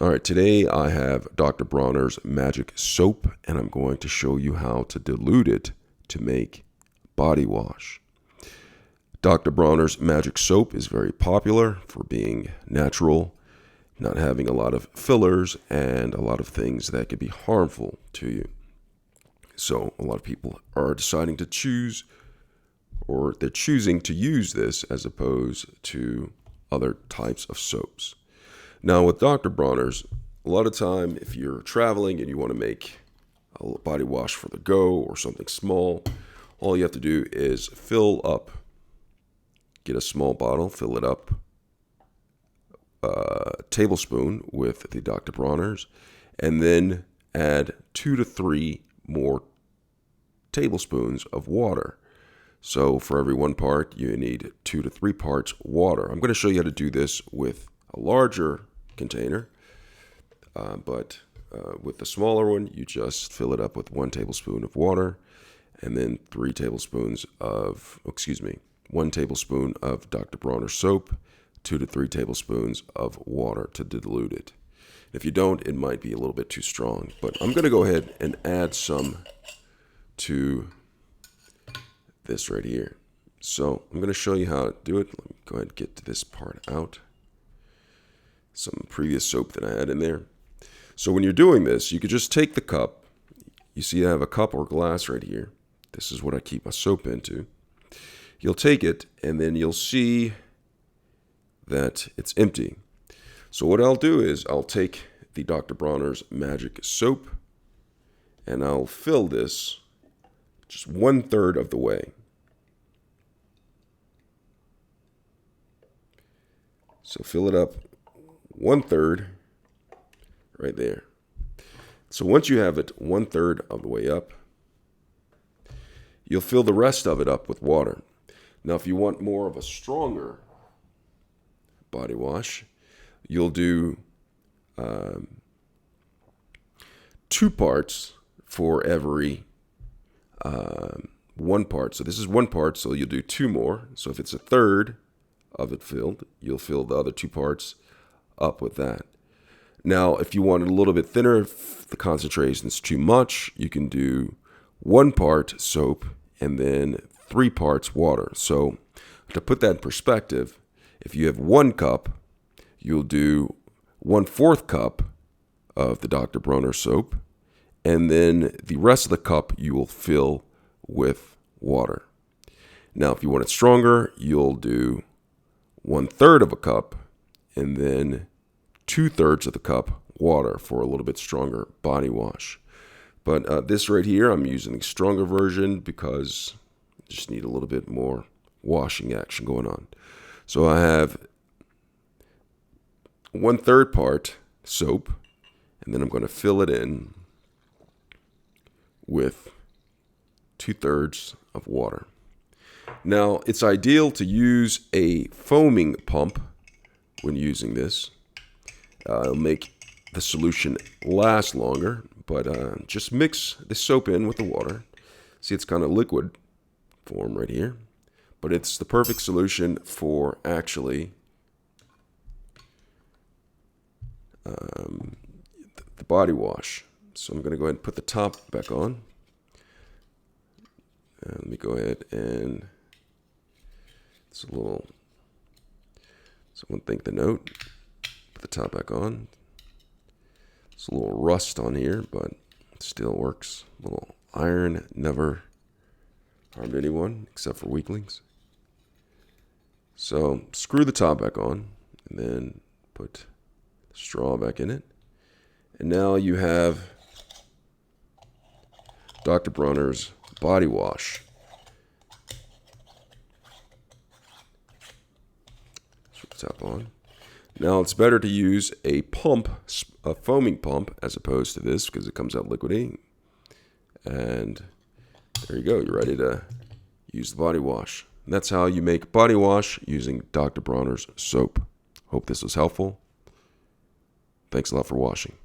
All right, today I have Dr. Bronner's Magic Soap, and I'm going to show you how to dilute it to make body wash. Dr. Bronner's Magic Soap is very popular for being natural, not having a lot of fillers, and a lot of things that could be harmful to you. So a lot of people are deciding to choose, or they're choosing to use this as opposed to other types of soaps. Now with Dr. Bronner's, a lot of time if you're traveling and you want to make a body wash for the go or something small, all you have to do is get a small bottle, fill it up, a tablespoon with the Dr. Bronner's, and then add 2 to 3 more tablespoons of water. So for every 1 part, you need 2 to 3 parts water. I'm going to show you how to do this with a larger container, but with the smaller one, you just fill it up with 1 tablespoon of water, and then 1 tablespoon of Dr. Bronner soap, 2 to 3 tablespoons of water to dilute it. If you don't, it might be a little bit too strong, but I'm going to go ahead and add some to this right here. So I'm going to show you how to do it. Let me go ahead and get to this part out. Some previous soap that I had in there. So when you're doing this, you could just take the cup. You see I have a cup or glass right here. This is what I keep my soap into. You'll take it and then you'll see that it's empty. So what I'll do is I'll take the Dr. Bronner's Magic Soap and I'll fill this just 1/3 of the way. So fill it up 1/3 right there. So once you have it 1/3 of the way up, you'll fill the rest of it up with water. Now, if you want more of a stronger body wash, you'll do 2 parts for every 1 part. So this is 1 part, so you'll do 2 more. So if it's 1/3 of it filled, you'll fill the other 2 parts up with that. Now, if you want it a little bit thinner, if the concentration is too much, you can do 1 part soap and then 3 parts water. So to put that in perspective, if you have 1 cup, you'll do 1/4 cup of the Dr. Bronner soap, and then the rest of the cup you will fill with water. Now, if you want it stronger, you'll do 1/3 of a cup and then 2/3 of the cup water for a little bit stronger body wash. But this right here, I'm using the stronger version because I just need a little bit more washing action going on. So I have 1/3 part soap, and then I'm going to fill it in with 2/3 of water. Now, it's ideal to use a foaming pump when using this. It'll make the solution last longer, but just mix the soap in with the water. See, it's kind of liquid form right here, but it's the perfect solution for actually the body wash. So I'm going to go ahead and put the top back on. Let me go ahead and someone think the note. Put the top back on. It's a little rust on here, but it still works. A little iron never harmed anyone except for weaklings. So screw the top back on and then put the straw back in it. And now you have Dr. Bronner's body wash. Top on. Now it's better to use a pump, a foaming pump, as opposed to this because it comes out liquidy. And there you go. You're ready to use the body wash. And that's how you make body wash using Dr. Bronner's soap. Hope this was helpful. Thanks a lot for watching.